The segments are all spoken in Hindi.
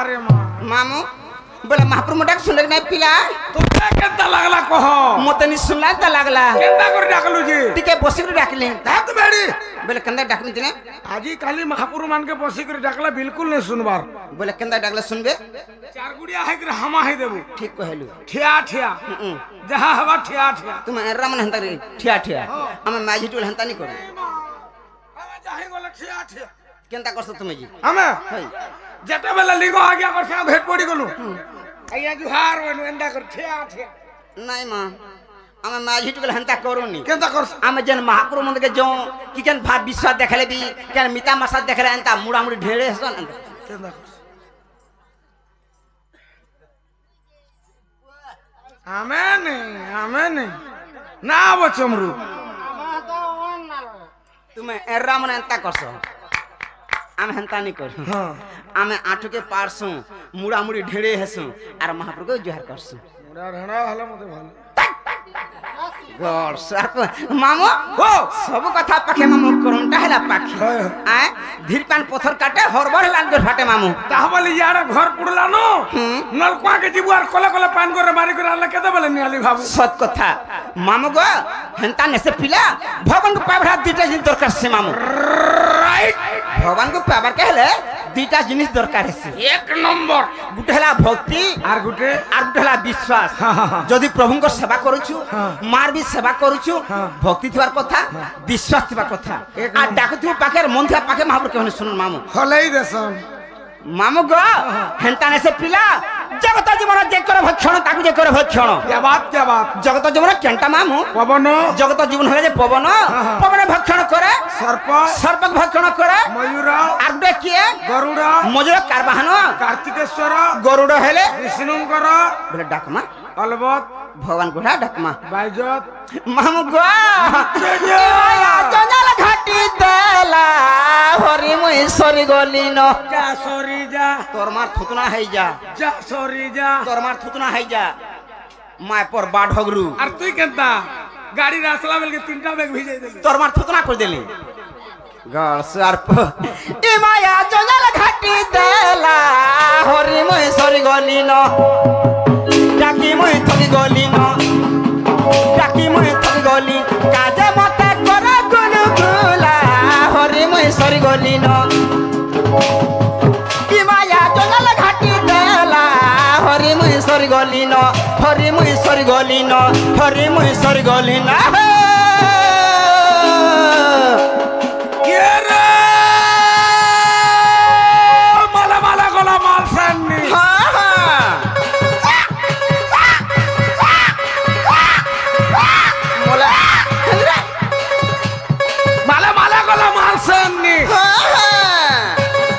रे मां मामू बोले महाप्रभु मोटा सुनले नहीं पिला तो केता लागला कह मते नि सुनला त लागला केता कर डाकलु जी टिके बसी कर डाकले धात बेड़ी बोले कंदा डाकनी तिने आजी काली महापुरु मान के बसी कर डाकला बिल्कुल नहीं सुनबार बोले कंदा डाकला सुनबे चार गुड़िया है कर हमा है देबू ठीक कहलु ठिया ठिया जहां हवा ठिया ठिया तुम रामन हंता रे ठिया ठिया हम माझी टोल हंता नहीं करू हमें जाहि गोला ठिया ठिया केनता करछ तुमे जी हमें हई जेते बेला लिगो आ गया कर से भेट पड़ी गलु आइया जुहार वनु एंदा कर ठिया ठिया नहीं मां हम माझी टोल हंता करूनी केता कर हम जन महाप्रभु मंदिर के जो कि जन भात विश्वास देखले भी केन मिता मसा देखले अंता मुड़ा मुड़ी ढेरे हसन केता कर आमेन ना वो चमरू तुमे रामन हंता करछ आम हंता नहीं करू हां आमे आठो के पारसु मुड़ा मुड़ी ढेरे हसु आर महाप्रभु को जोहार करसु मुड़ा ढेड़ा हला मते भालो गॉड सरप मामो हो सब कथा पाखे मामो करंटा हला पाखे आ धीरपान पत्थर काटे हरबर लान कर फाटे मामो ताहबली यार घर पुडला नो नलकुआ के जीबु आर कोला कोला पान करे मारी करे आला केते बेले नियाली बाबू सत कथा मामो गो हेंता नेसे पिला भगवान को पाबरा दीटा जिन दरकार से मामो राइट भगवान को पाबर कहले दीटा जिनिस दरकार से एक नंबर गुटेला भक्ति आर गुटे गुटेला विश्वास जदि प्रभु को सेवा करूछु मार भी सेवा करूछु भक्ति थिबार कथा विश्वास थिबार कथा आ डाकुथु पाखे मन थिबा पाखे महाप्रभु कहने सुन मामो हलै देसन मामो गो हेंता नेसे पिला जगत जीवन जे करे भक्षण ताकु जे करे भक्षण क्या बात जगत जीवन केंटा मामू पवन जगत जीवन हले जे पवन पवन भक्षण करे सर्प भक्षण करे मयूर आगुटे किए गरुड़ मजुर कारबाहन कार्तिकेश्वर गरुड़ हेले विष्णुकर बोले डाकमा अलबत भगवान गुढ़ा डाकमा बाइजत मामू गो जंगल घाटी देला हरि मुई सरी गली न जा सरी जा तोर मार थुतना है जा सरी जा तोर मार थुतना है जा माय पर बाढ़ हगरू आर तुई केंता गाड़ी रासला बेल के तीनटा बैग भिजे देली तोर मार थुतना कर देली गल सर्प ए माया जंगल घाटी देला हरि मुई सरी गली न डाकी मुई थकी गली न डाकी मुई थकी गली काजे मते करे गुलु गुला हरि मुई सरी गली न ए माया जंगल घाटी देला हरि मुई सरी गली न हरि मुई सरी गली न हरि मुई सरी गली न माला माला गोला माल सन्नी माला माला गोला माल सन्नी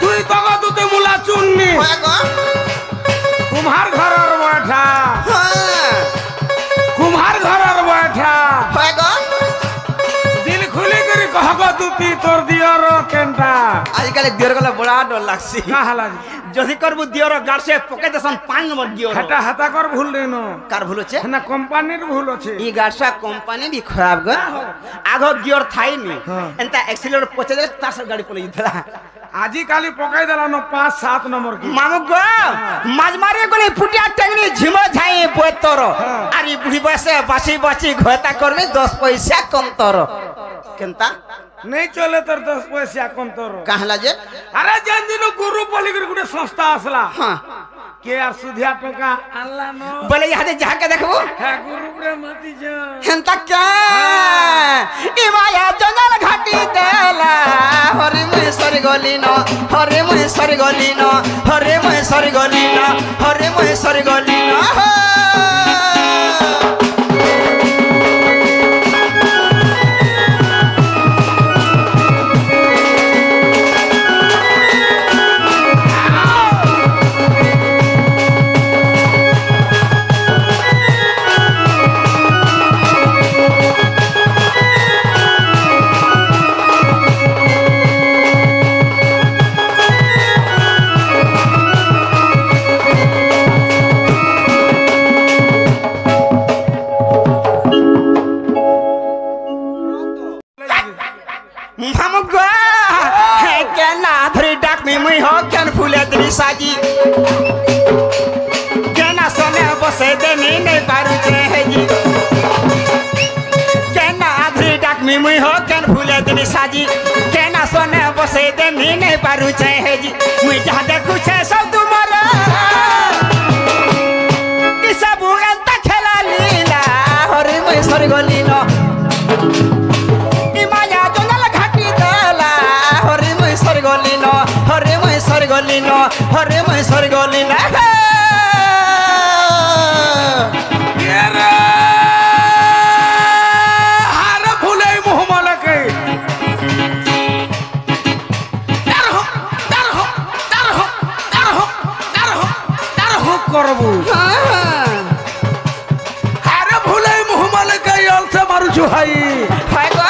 तुई तगा तुते मुला चुन्नी कुम्हार घर और बैठा कुम्हार घर और बैठा दिल खुली करी कहगो तुती तोर दियर केंटा आजकल दियर गला बड़ा डर लागसी का हला जदी करबु दियर गाड़ से पके देसन 5 नंबर दियर हटा हटा कर भूल देनो कार भूल छे ना कंपनीर भूल छे ई गाड़सा कंपनी भी खराब ग आगो गियर थाई नी एंता एक्सीलरेटर पचे दे तास गाड़ी पले इथला आजी काली पकाई देला न 5-7 नंबर की मामू गो माजमारी गली फुटिया टेंगनी झिमो झाई पोतर आरी बुढ़ी बसे बासी बासी घता करबे 10 पैसा कम तर केनता नहीं चले तर 10 पैसा कम तर कहला जे अरे जन दिन गुरु बोली कर गुटे संस्था असला हां के यार सुधिया टका अल्लाह नो बोले यहां जा के देखबो है गुरु रे मती जा हेंता के ई माया जंगल घाटी देला हरि मुई सरी गली न हरि मुई सरी गली न हरि मुई सरी गली न हरि मुई सरी गली न देनी नहीं पारू जी केना आधी डाक में मुई हो केन भूले देनी साजी केना सोने बसे देनी नहीं पारू जी मुई जहाँ देखू छे सब तुम्हारा कि सब एंता खेला लीला हरि मुई सर गली न ई माया जंगल घाटी देला हरि मुई सर गली न हरि मुई सर गली न हरि मुई सर गली न करबू अरे भूले मुहमल कई अलसे मारुछु हाई हाय गो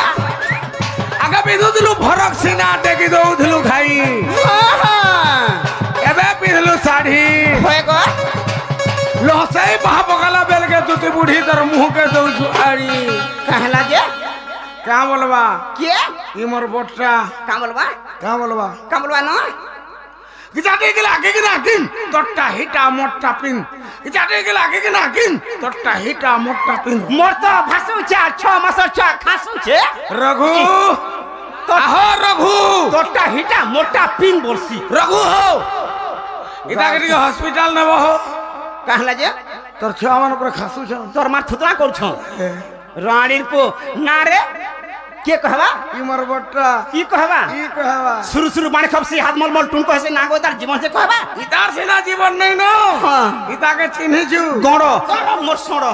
आगे बिदुदिलु भरक सिना टेकी दउदिलु खाई एबे पिदलु साड़ी हाय गो लहसई बहा पगला बेल के तुती बूढ़ी तर मुंह के दउछु आड़ी कहला जे का बोलबा के ई मोर बोटटा का बोलबा न जाटे के लागे कि नाकिन तोट्टा हिटा मोट्टा पिन जाटे के लागे कि नाकिन तोट्टा हिटा मोट्टा पिन मोर तो भासु छे 6 मास छ खासु छे रघु तो हो रघु तोट्टा हिटा मोट्टा पिन बोलसी रघु हो इदा के हॉस्पिटल नबो हो कहला जे तोर छावन पर खासु छ तोर मार थुतरा कर छ राणीर को ना रे के कहवा ई मोर बट्टा ई कहवा शुरू बाणे खपसी हाथ मल टुन कहसे नागो तार जीवन से कहवा इतार से ना जीवन नहीं नो हां इता के चिन्ह छु गणो मोर सोड़ो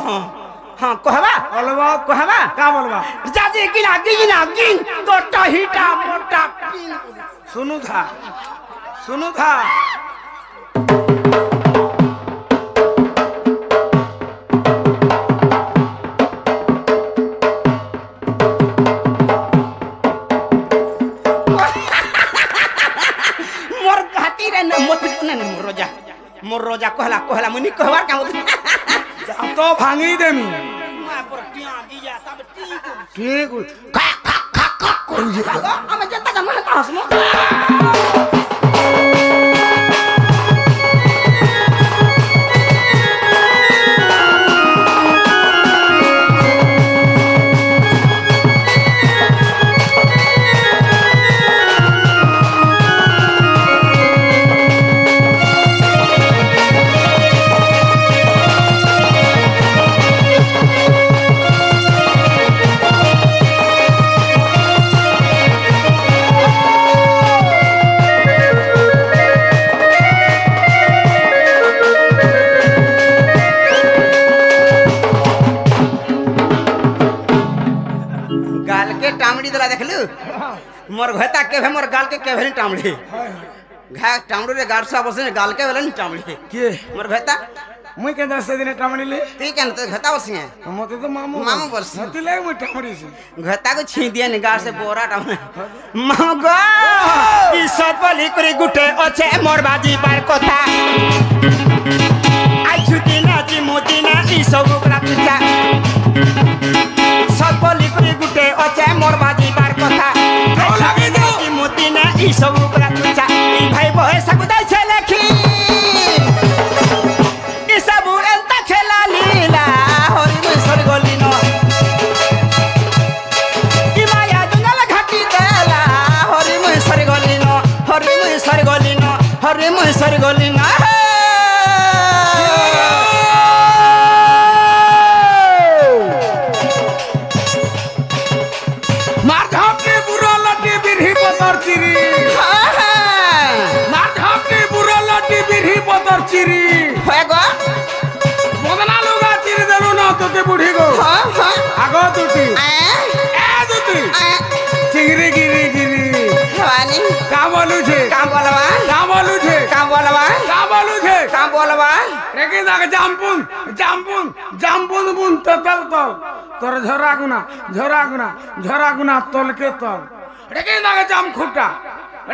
हां कहवा अलवा कहवा का बोलबा जाजे गिन तो टहिटा मोटा पिन सुनु था मोर रोजा कहला मुनी कहवार का तो भांगी देमी मां पर टिया दिया तब ठीक खा खा खा खा कोन जे हम जत्ता का मन हसमो टामड़ी दला देखलु मोर घता के भे मोर गाल के भेल टामड़ी घा टामड़ी रे गारसा बसे गाल के भेल टामड़ी के मोर घता मुई के 10 दिन टामड़ी ले ती केन तो घता बसे मते तो मामू बस हती ले मुई टामड़ी से घता को छी दिए नि गार से बोरा टामड़ी मामू गो ई सब बली करे गुटे ओछे मोर बाजी बार कोथा आई छुटी ना जी मोती ना ई सब ओकरा पिछा सब बली करे गुटे ओछे मोर बाजी बार कोथा लागे दो ई मोती ना ई सब ओकरा पिछा ई भाई बहे सकुदा छे लेखी ई सब एंता खेला लीला हरि में सर गली न ई माया जंगल घाटी देला हरि में सर गली न हरि में सर गली न हरि में सर गली न चिरी होएगो बदना लुगा चिरी देलु न तोते बुढ़ी गो हां हां आगो तुती ए तुती चिंगरी गिरी गिरी हवानी का बोलू छे का बोलवा का बोलू छे का बोलवा का बोलू छे का बोलवा रेके दाग जामपुन जामपुन जामपुन बुन ततल तल तोर झरा गुना तल के तल रेके दाग जाम खुटा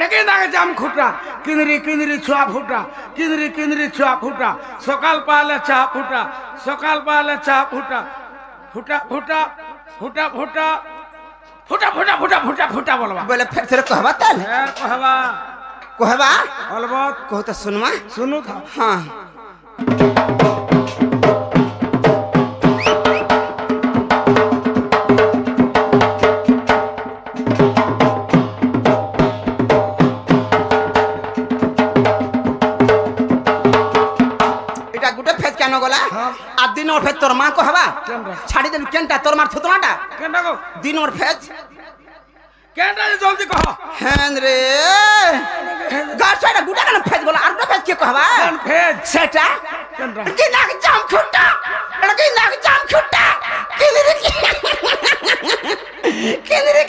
रेके दाग जाम खुटा किनरी किनरी छुआ फुटा किनरी किनरी छुआ फुटा सकाल पाले चा फुटा सकाल पाले चा फुटा फुटा फुटा फुटा फुटा फुटा फुटा फुटा फुटा फुटा बोलवा बोले फिर कहबा तल कहबा कहबा अलबत कहो तो सुनमा सुनु था हां কেন গলা হ্যাঁ। আর দিন ওর ফের তোর মা কহবা কেনটা? ছাড়ি দেন কেনটা তোর মার থুতনাটা কেনটা গো দিন ওর ফেজ কেনটা যে জলদি কহ হ্যাঁ রে গাছ ছাড়া গুটা কেন ফেজ বলা আর ফেজ কে কহবা কেন ফেজ সেটা কেনটা কি নাক জাম খুঁটা এটা কি নাক জাম খুঁটা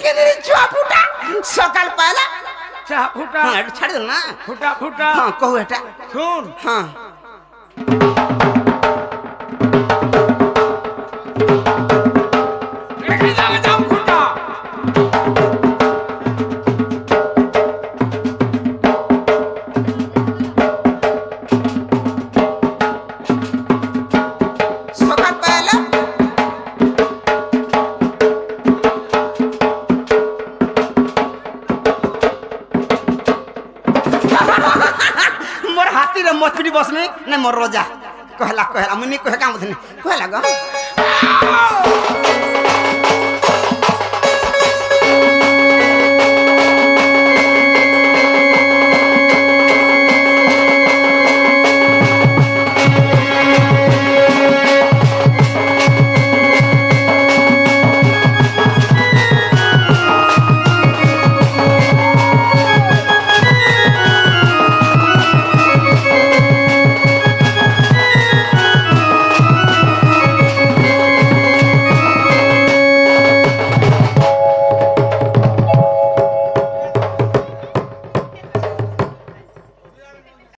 কেনে চুয়া ফুটা সকাল পালা চা ফুটা হ্যাঁ এটা ছাড়ি দেন না ফুটা ফুটা হ্যাঁ কহু এটা শুন হ্যাঁ রেখে যাবে জাম ফুটা সকাল পালা মোর হাতিরে মচুরি বসমি না মোর রোজা কহলা মুনি কহে কাম ধনি কহলা গো